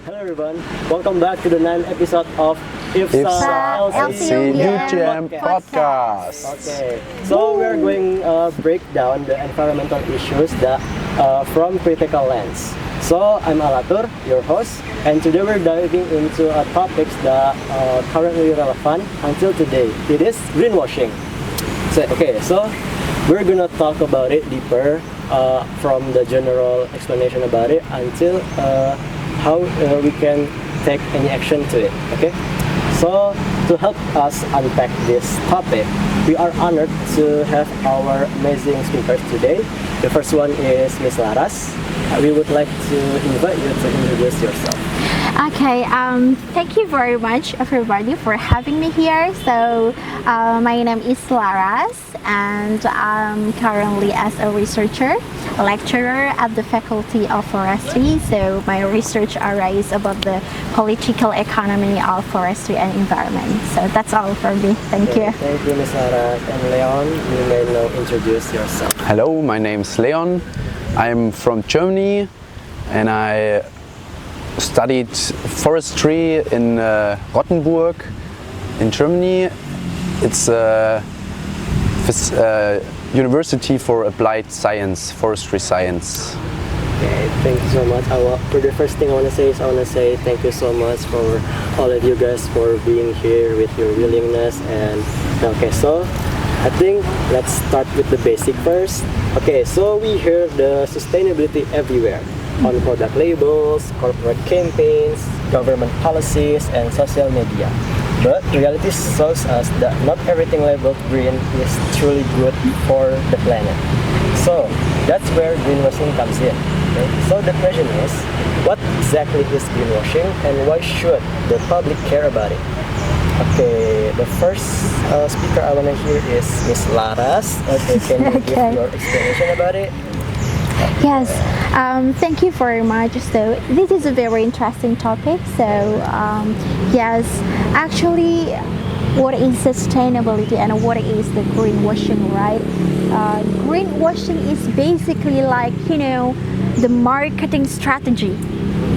Hello everyone, welcome back to the 9th episode of IFSA LCU podcast. Okay, so we're going to break down the environmental issues that from critical lens. So I'm Atthur, your host, and today we're diving into topics that are currently relevant until today. It is greenwashing. So we're gonna talk about it deeper from the general explanation about it until how we can take any action to it. Okay, so to help us unpack this topic, we are honored to have our amazing speakers today. The first one is Ms. Laras. We would like to invite you to introduce yourself. Okay, thank you very much everybody for having me here. So my name is Laras and I'm currently as a researcher, a lecturer at the Faculty of Forestry. So my research arises about the political economy of forestry and environment. So that's all from me. Thank you. Thank you, Ms. Laras. And Leon, you may now introduce yourself. Hello, my name is Leon. I'm from Germany and I studied forestry in Rottenburg in Germany. It's a university for applied science, forestry science. Okay, thank you so much. For the first thing I want to say thank you so much for all of you guys for being here with your willingness. And okay, so I think let's start with the basic first. Okay, so we hear the sustainability everywhere on product labels, corporate campaigns, government policies, and social media. But reality shows us that not everything labeled green is truly good for the planet. So that's where greenwashing comes in. Okay? So the question is, what exactly is greenwashing and why should the public care about it? Okay, the first speaker I want to hear is Ms. Laras. Okay, can you give your explanation about it? Yes, thank you very much. So this is a very interesting topic. So yes, actually what is sustainability and what is the greenwashing, right? Greenwashing is basically like, the marketing strategy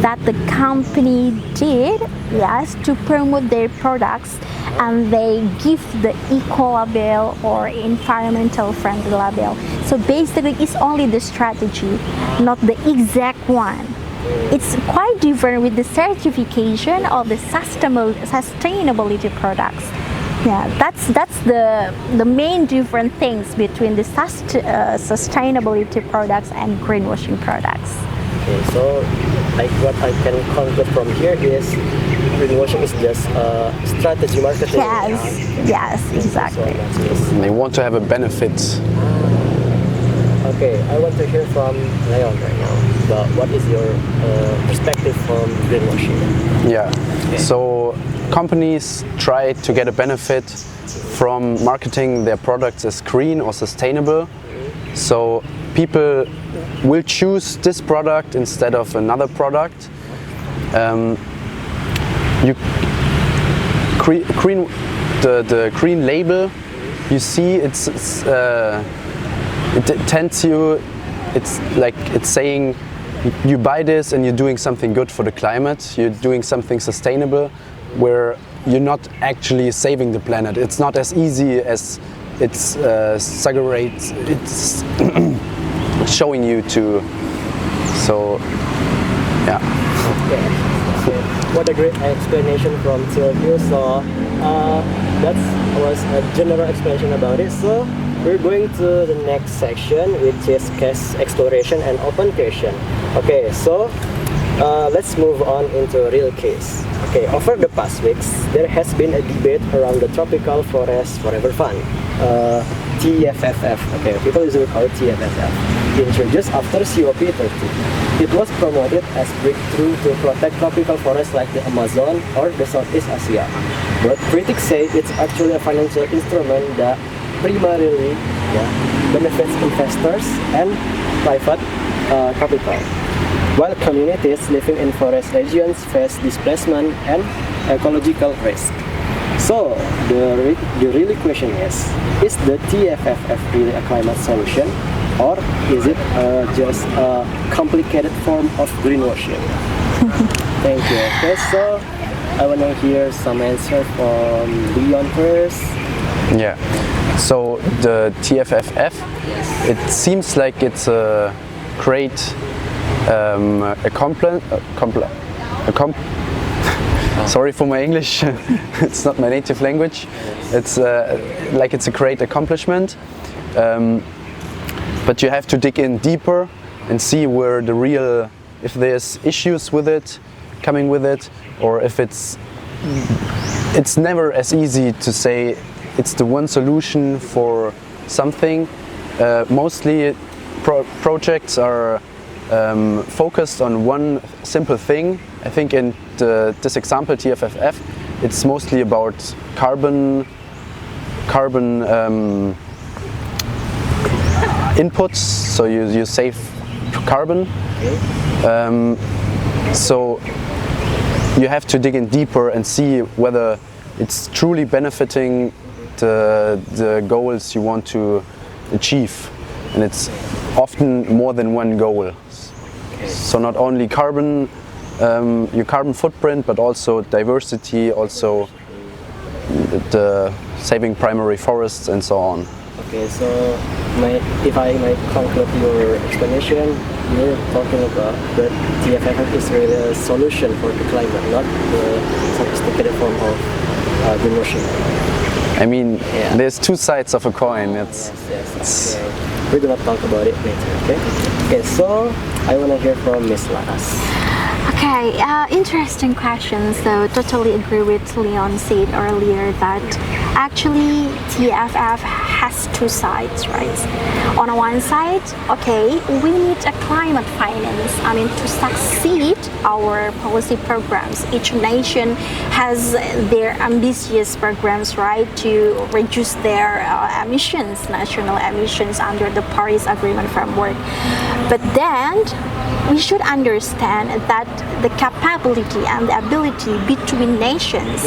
that the company did, yes, to promote their products, and they give the eco label or environmental friendly label. So basically it's only the strategy, not the exact one. It's quite different with the certification of the sustainability products. Yeah, that's the main different things between the sustainability products and greenwashing products. Okay, so like what I can conclude from here is greenwashing is just strategy marketing. Yes, exactly. And they want to have a benefit. Okay, I want to hear from Leon right now. But what is your perspective from greenwashing? Yeah, so companies try to get a benefit from marketing their products as green or sustainable. So people will choose this product instead of another product. The green label, you see, it tends you. It's like it's saying you buy this and you're doing something good for the climate. You're doing something sustainable, where you're not actually saving the planet. It's not as easy as it's it's showing you to. So, yeah. Okay. What a great explanation from two of you. So that was a general explanation about it. So we're going to the next section, which is case exploration and open question. Okay, so let's move on into a real case. Okay, over the past weeks, there has been a debate around the Tropical Forest Forever Fund, TFFF. Okay, people usually call it TFFF. Introduced after COP30. It was promoted as breakthrough to protect tropical forests like the Amazon or the Southeast Asia. But critics say it's actually a financial instrument that primarily benefits investors and private capital, while communities living in forest regions face displacement and ecological risk. So the really question is the TFFF really a climate solution, or is it just a complicated form of greenwashing? Thank you. Okay, so I want to hear some answer from Leon first. Yeah. So the TFFF, it seems like it's a great sorry for my English, it's not my native language. It's like it's a great accomplishment, but you have to dig in deeper and see where the real, if there's issues with it, coming with it, or if it's never as easy to say it's the one solution for something. Mostly projects are focused on one simple thing. I think in this example TFFF, it's mostly about carbon inputs, so you save carbon. So you have to dig in deeper and see whether it's truly benefiting the goals you want to achieve, and it's often more than one goal. So not only carbon, your carbon footprint, but also diversity, also the saving primary forests and so on. Okay, so if I might conclude your explanation, you're talking about that TFFF is really a solution for the climate, not the sophisticated form of greenwashing. I mean, there's two sides of a coin. It's okay. We're gonna talk about it later, okay? Okay, so I wanna hear from Miss Laras. Okay, interesting question. So totally agree with Leon said earlier that actually TFF has two sides, right? On one side, okay, we need a climate finance. I mean, to succeed our policy programs, each nation has their ambitious programs, right, to reduce their emissions, national emissions under the Paris Agreement framework. But then we should understand that the capability and the ability between nations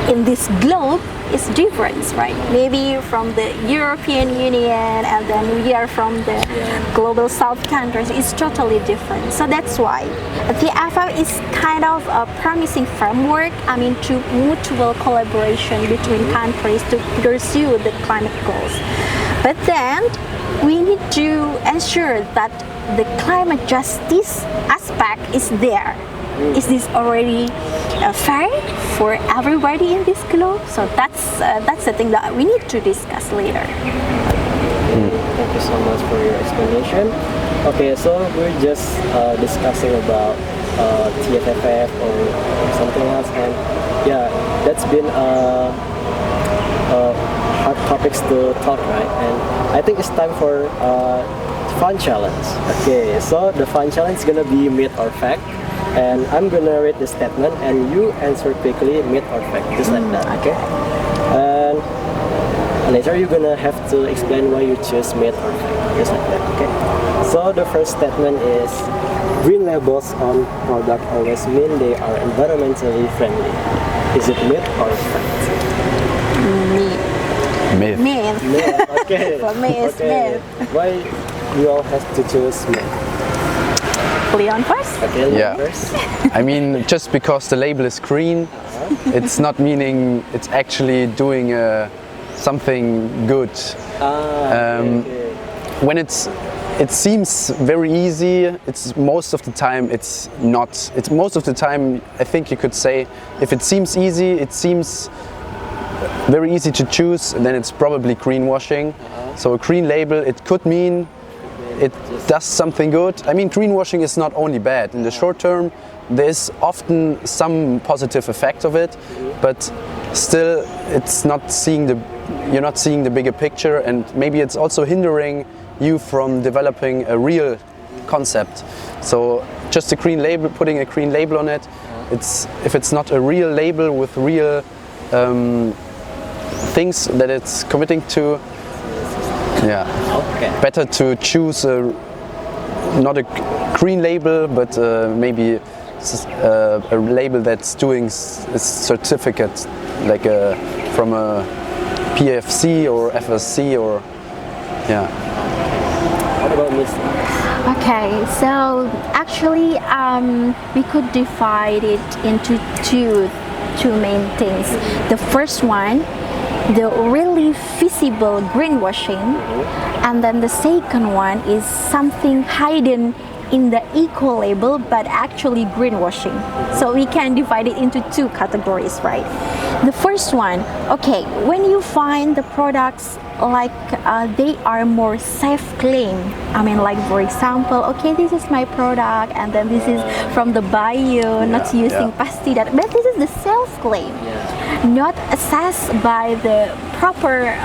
in this globe is different, right? Maybe from the European Union and then we are from the global South countries, it's totally different. So that's why the TFF is kind of a promising framework, I mean, to mutual collaboration between countries to pursue the climate goals. But then we need to ensure that the climate justice aspect is there. Is this already fair for everybody in this globe? So that's the thing that we need to discuss later. Thank you so much for your explanation. Okay, so we're just discussing about TFFF or something else, and yeah, that's been hard topics to talk, right? And I think it's time for fun challenge. Okay, so the fun challenge is gonna be myth or fact, and I'm gonna read the statement and you answer quickly myth or fact, just like that. Okay, and later you're gonna have to explain why you choose myth or fact, just like that. Okay, so the first statement is green labels on product always mean they are environmentally friendly. Is it myth or fact? myth. Myth. Okay. For me, it's myth. Why you all have to choose myth? Leon first? Okay, Leon Yeah. first. I mean, just because the label is green, it's not meaning it's actually doing something good. Okay. When it seems very easy, it's most of the time it's not. It's most of the time, I think you could say, if it seems easy, it seems very easy to choose, then it's probably greenwashing. So a green label, it could mean it does something good. I mean, greenwashing is not only bad. In the short term, there's often some positive effect of it, but still it's not you're not seeing the bigger picture, and maybe it's also hindering you from developing a real concept. So just a green label, putting a green label on it, if it's not a real label with real things that it's committing to, better to choose not a green label, but maybe a label that's doing a certificate, like from a PFC or FSC or What about Miss? Okay, so actually we could divide it into two main things. The first one, the really visible greenwashing, and then the second one is something hidden in the eco label but actually greenwashing. So we can divide it into two categories, right? The first one, okay, when you find the products like they are more self-claim. I mean, like for example, okay, this is my product, and then this is from the bio, not using pesticide, but this is the self-claim, not assessed by the proper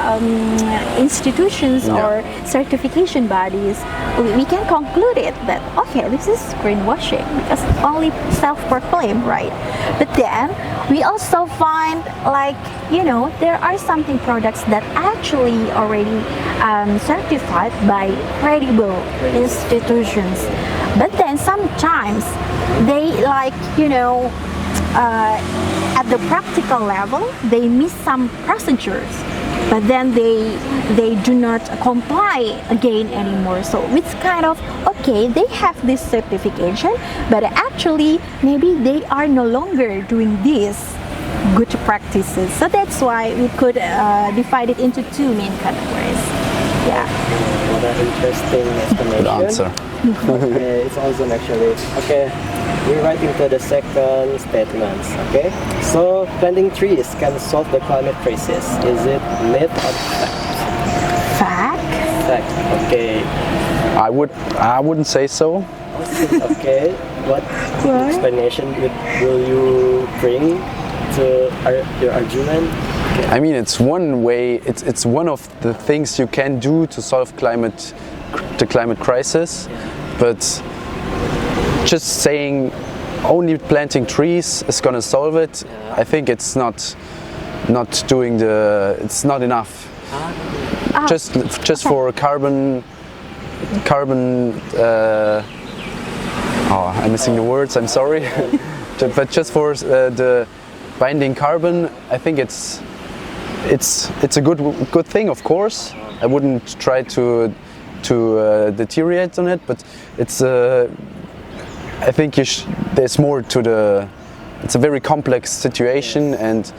institutions or certification bodies. We can conclude it that okay, this is greenwashing because only self-proclaimed, right? But then we also find like, you know, there are something products that actually already certified by credible institutions, but then sometimes they, like, you know, at the practical level they miss some procedures, but then they do not comply again anymore. So it's kind of okay, they have this certification, but actually maybe they are no longer doing this good practices. So that's why we could divide it into two main categories. Yeah. What an interesting explanation. Good answer. Okay, it's awesome actually. Okay, we're right into the second statement. Okay, so planting trees can solve the climate crisis. Is it myth or fact? Fact. Fact. Okay. I wouldn't say so. Okay. What explanation will you bring to your argument? Okay. I mean, it's one way. It's one of the things you can do to solve the climate crisis, but just saying only planting trees is going to solve it, I think it's not doing it's not enough. Just for carbon. I'm missing the words. I'm sorry, but just for the binding carbon, I think it's a good thing. Of course, I wouldn't try to deteriorate on it, but it's I think there's more to the. It's a very complex situation, and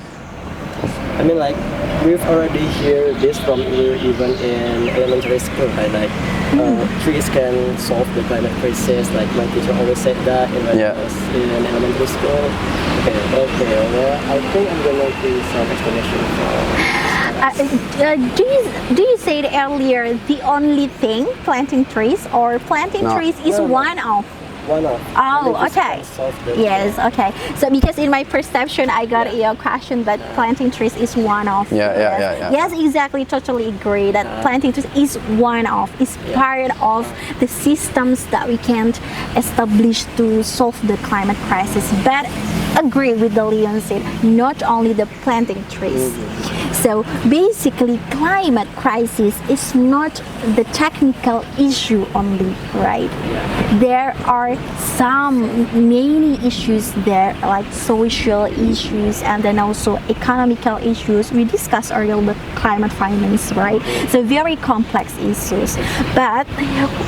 I mean, like, we've already heard this from you even in elementary school, right? Like, trees can solve the climate crisis. Like, my teacher always said that when I was in elementary school. Okay. Well, I think I'm gonna do some explanation for. Do you say earlier the only thing planting trees, or planting trees is one of? One of. Oh, okay. Yes, okay. So because in my perception, I got your question that planting trees is one of. Yeah. Yes, exactly. Totally agree that planting trees is one of. Is part of the systems that we can establish to solve the climate crisis. But agree with the Leon said, not only the planting trees. So basically, climate crisis is not the technical issue only, right? There are many issues there, like social issues and then also economical issues. We discussed earlier about climate finance, right? So very complex issues. But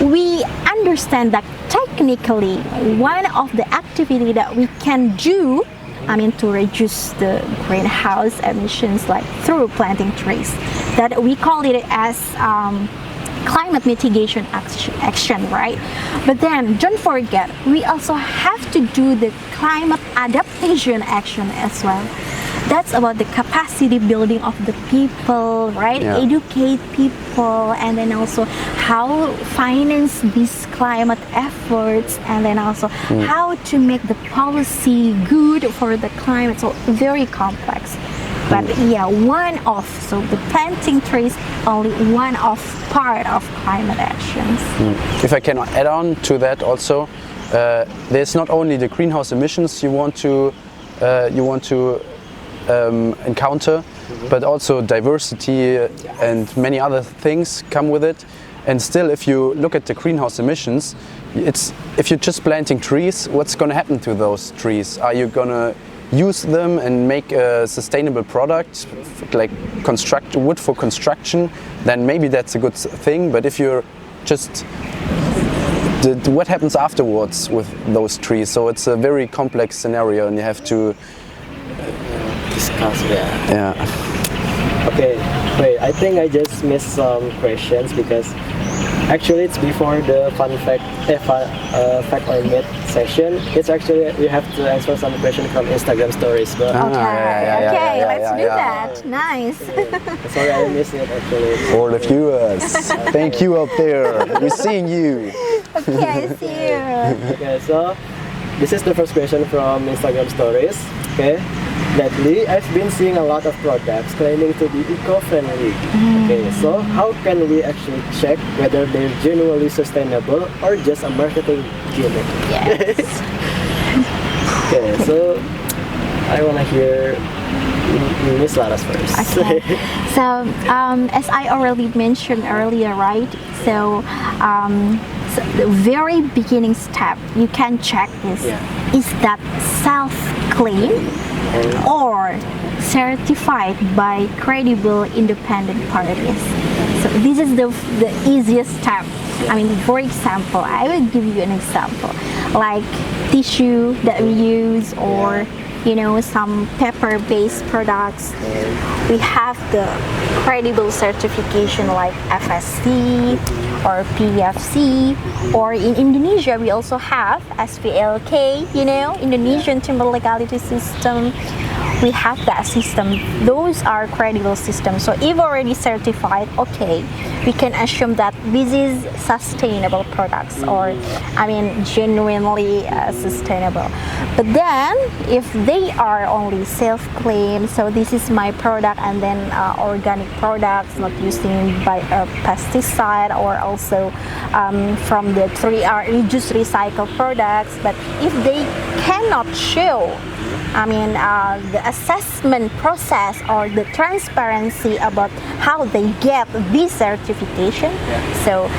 we understand that technically, one of the activity that we can do, I mean, to reduce the greenhouse emissions, like through planting trees, that we call it as climate mitigation action, right? But then don't forget, we also have to do the climate adaptation action as well. That's about the capacity building of the people, right? Yeah. Educate people, and then also how finance these climate efforts, and then also how to make the policy good for the climate. So very complex. But yeah, so the planting trees only one of part of climate actions. If I can add on to that also, there's not only the greenhouse emissions you want to encounter, but also diversity and many other things come with it. And still, if you look at the greenhouse emissions, if you're just planting trees, what's going to happen to those trees? Are you going to use them and make a sustainable product, like construct wood for construction? Then maybe that's a good thing. But if you're just what happens afterwards with those trees. So it's a very complex scenario, and you have to discuss. yeah. Okay, wait, I think I just missed some questions because actually it's before the fun fact, fact or myth session. It's actually, we have to answer some questions from Instagram stories, but Okay, let's do that. Nice. sorry I missed it actually. For the viewers, thank you up there. We're seeing you. Okay, I see you. Okay, so this is the first question from Instagram stories. Okay, lately I've been seeing a lot of products claiming to be eco-friendly. Okay, so how can we actually check whether they're genuinely sustainable or just a marketing gimmick? Yes. Okay, so I want to hear Miss Laras first. Okay. So, as I already mentioned earlier, right? So, the very beginning step you can check is that self-claim or certified by credible independent parties. So this is the easiest step. I mean, for example, I will give you an example, like tissue that we use, or some paper-based products. We have the credible certification like FSC or PFC, or in Indonesia we also have SVLK, Indonesian Timber Legality System. We have that system. Those are credible systems. So if already certified, okay, we can assume that this is sustainable products, or genuinely sustainable. But then if they are only self-claim, so this is my product, and then organic products not using by pesticide, or also from the 3R reduced recycled products, but if they cannot show the assessment process or the transparency about how they get this certification, so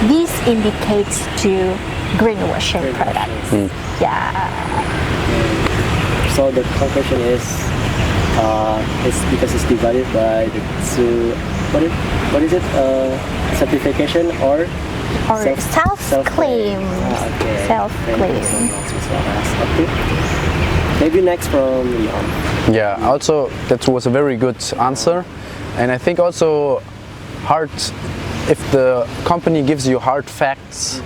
this indicates to greenwashing products. So the conclusion is it's because it's divided by the two. What is it? Certification or self-claim. Okay. Self-claim. Okay. Maybe next from Leon. Yeah, also that was a very good answer, and I think also hard if the company gives you hard facts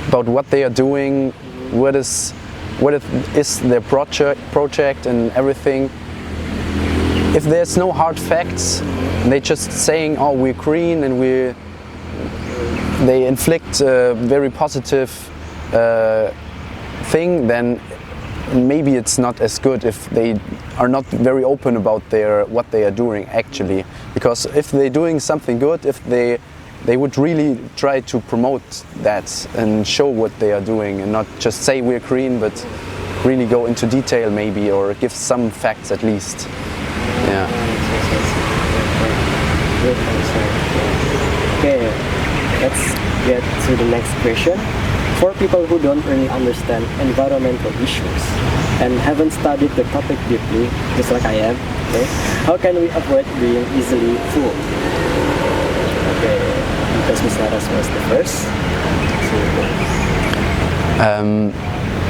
about what they are doing, what is their project and everything. If there's no hard facts, they just saying, oh, we're green, and they inflict a very positive thing, then maybe it's not as good if they are not very open about what they are doing actually. Because if they're doing something good, if they would really try to promote that and show what they are doing, and not just say we're green, but really go into detail maybe, or give some facts at least. Yeah. Okay, let's get to the next question. For people who don't really understand environmental issues and haven't studied the topic deeply, just like I am, okay, how can we avoid being easily fooled? Okay, because Ms. Laras was the first.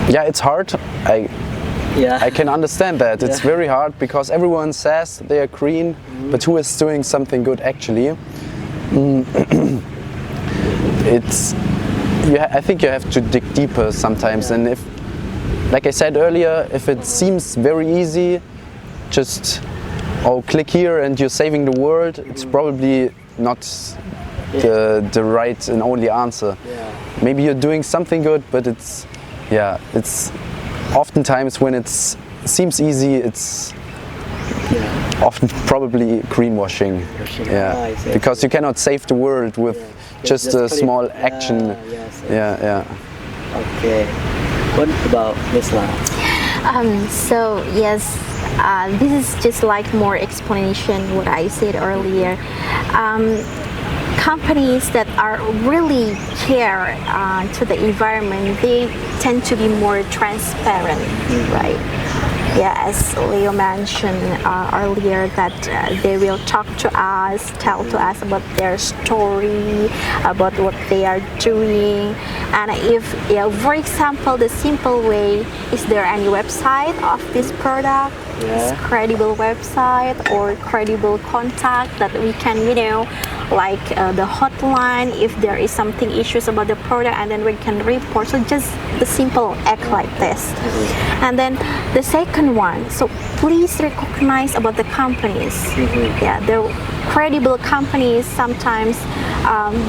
Yeah, it's hard. I can understand that. It's very hard because everyone says they are green, but who is doing something good actually? I think you have to dig deeper sometimes, and if, like I said earlier, if it seems very easy, just click here and you're saving the world, it's probably not the right and only answer. Maybe you're doing something good, but it's oftentimes when it seems easy, it's often probably greenwashing. Because you cannot save the world with just a small action. Okay. What about Ms. Laras? So yes, this is just like more explanation what I said earlier. Companies that are really care to the environment, they tend to be more transparent, right? Yeah, as Leo mentioned earlier, that they will talk to us, tell to us about their story, about what they are doing. And if, for example, the simple way, is there any website of this product? Is credible website or credible contact that we can, like the hotline if there is something issues about the product, and then we can report. So just the simple act like this. And then the second one, so please recognize about the companies. Yeah, the credible companies sometimes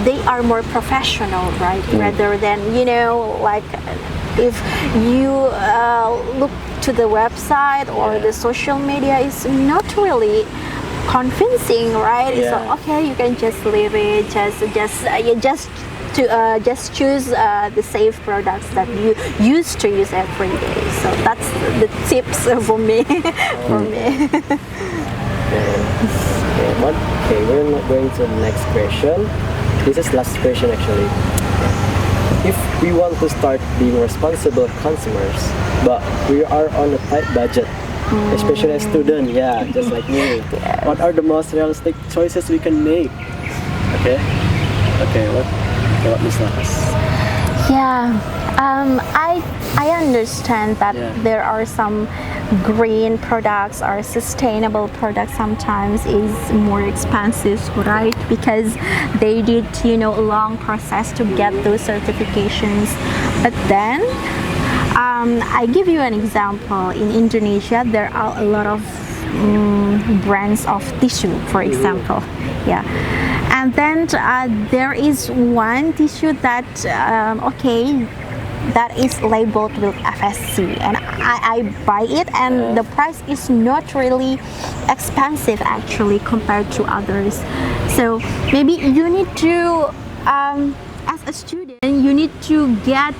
they are more professional, right? Rather than like if you look to the website or the social media is not really convincing, right? So okay, you can just leave it, just choose the safe products that you used to use every day. So that's the tips for me. Okay, we're not going to the next question. This is last question actually. If we want to start being responsible consumers, but we are on a tight budget, especially as student, just like me, what are the most realistic choices we can make? Okay, what Ms. Laras? I understand that there are some green products or sustainable products sometimes is more expensive, right? Because they did a long process to get those certifications. But then I give you an example. In Indonesia, there are a lot of brands of tissue, for example. And then there is one tissue that that is labeled with FSC, and I buy it, and the price is not really expensive actually compared to others. So maybe you need to as a student, you need to get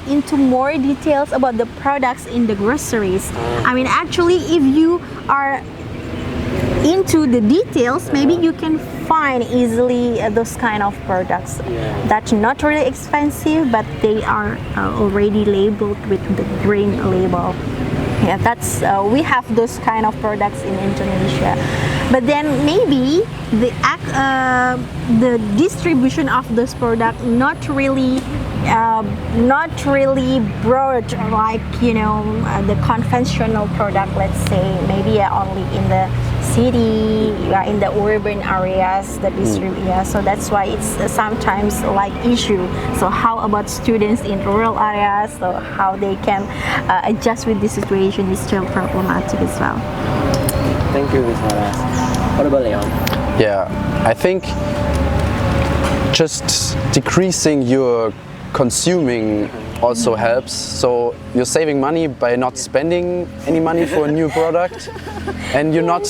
into more details about the products in the groceries. I mean, actually, if you are into the details, maybe you can find easily those kind of products that's not really expensive, but they are already labeled with the green label. That's we have those kind of products in Indonesia. But then maybe the distribution of this product not really broad, like the conventional product. Let's say maybe only in the city, in the urban areas, the distribute. So that's why it's sometimes like issue. So how about students in rural areas? So how they can adjust with this situation is still problematic as well. Thank you, Ms. Laras. What about Leon? I think just decreasing your consuming also helps. So you're saving money by not spending any money for a new product, and you're not,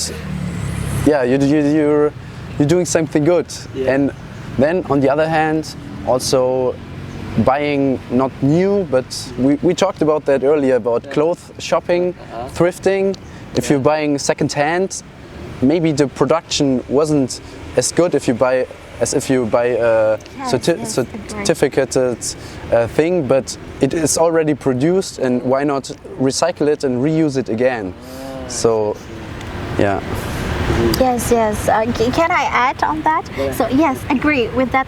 you're doing something good. And then on the other hand, also buying not new, but we talked about that earlier about clothes shopping, thrifting. If you're buying second hand, maybe the production wasn't as good if you buy a certificated thing, but it is already produced, and why not recycle it and reuse it again? So Yes. Can I add on that? So yes, agree with that,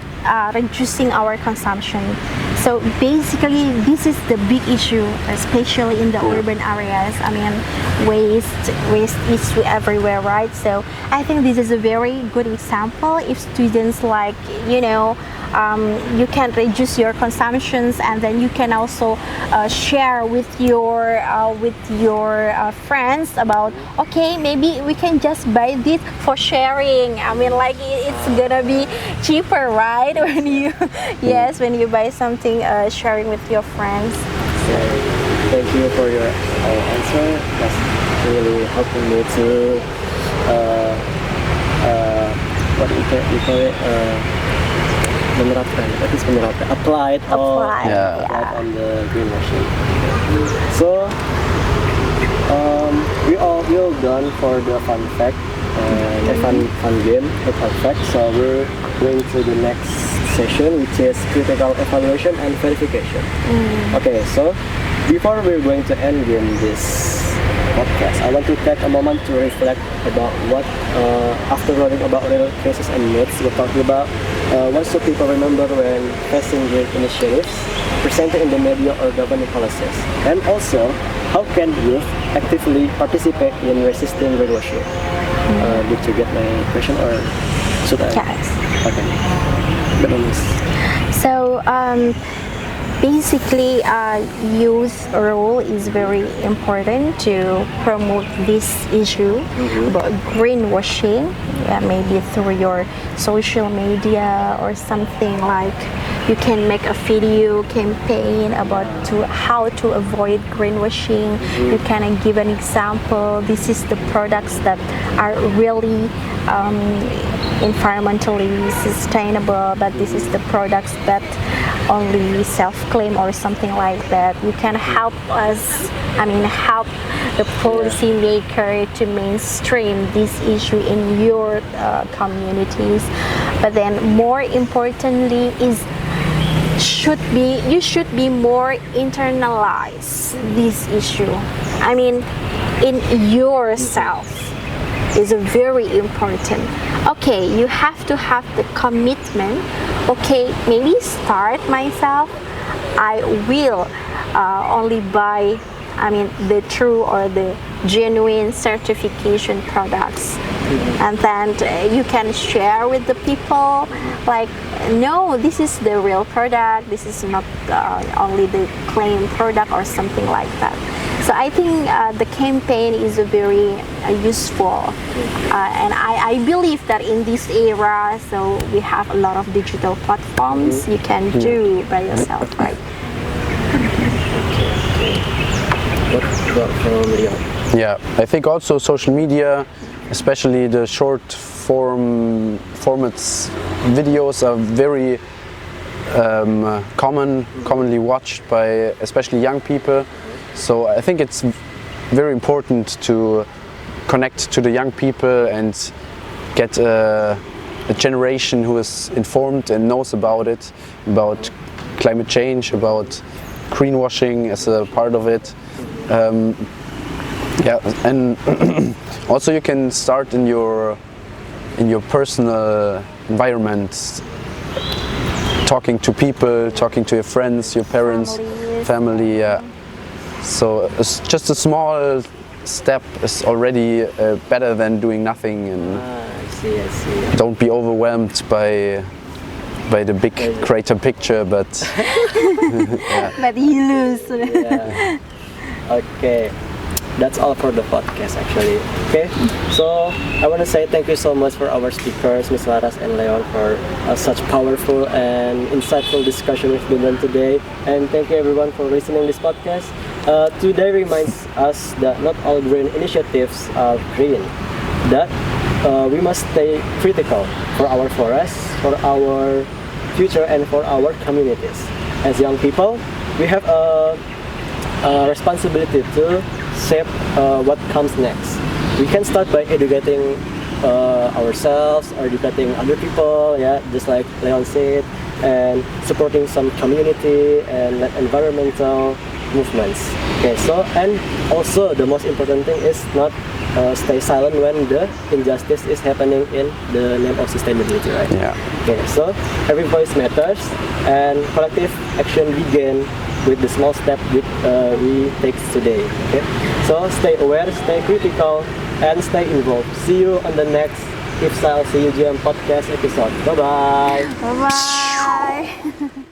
reducing our consumption. So basically, this is the big issue, especially in the urban areas. I mean, waste issue everywhere, right? So I think this is a very good example. If students you can reduce your consumptions, and then you can also share with your friends about, okay, maybe we can just buy this for sharing. I mean, like it's gonna be cheaper, right? When you when you buy something, sharing with your friends. So, thank you for your answer. That's really helping me to what do you call it? Apply it on the greenwashing. So we all done for the fun fact and fun game, the fun fact. So we're going to the next session, which is critical evaluation and verification. Okay, so before we're going to end game this podcast. I want to take a moment to reflect about what, after learning about real cases and myths we're talking about, what should people remember when facing green initiatives presented in the media or governing policies? And also, how can youth actively participate in resisting greenwashing? Did you get my question or should I? Yes. Okay. Good on this. So basically, youth role is very important to promote this issue about greenwashing, maybe through your social media or something like. You can make a video campaign about how to avoid greenwashing. You can give an example. This is the products that are really environmentally sustainable, but this is the products that only self-claim or something like that. You can help us, help the policy maker to mainstream this issue in your communities. But then more importantly is you should be more internalize this issue. In yourself is very important. Okay, you have to have the commitment. Okay, maybe start myself. I will only buy the true or the genuine certification products, and then you can share with the people like, no, this is the real product, this is not only the claim product or something like that. So I think the campaign is very useful, and I believe that in this era, so we have a lot of digital platforms you can do by yourself, right? What about from Leon? Yeah, I think also social media, especially the short formats videos are very commonly watched by especially young people. So I think it's very important to connect to the young people and get a generation who is informed and knows about it, about climate change, about greenwashing as a part of it. And also you can start in your personal environment, talking to people, talking to your friends, your parents, family. So it's just a small step is already better than doing nothing. And I see. don't be overwhelmed by the big greater picture, but But you lose. Yeah. Okay, that's all for the podcast actually. Okay, so I want to say thank you so much for our speakers, Ms. Laras and Leon, for such powerful and insightful discussion we've been done today. And thank you everyone for listening to this podcast. Today reminds us that not all green initiatives are green. That we must stay critical for our forests, for our future, and for our communities. As young people, we have a responsibility to shape what comes next. We can start by educating ourselves, or educating other people, just like Leon said, and supporting some community and environmental movements. Okay, so and also the most important thing is not stay silent when the injustice is happening in the name of sustainability, right? yeah. Okay, so every voice matters, and collective action begin with the small step we take today. Okay, so stay aware, stay critical, and stay involved. See you on the next IFSA ILU-POD podcast episode. Bye bye. Bye bye.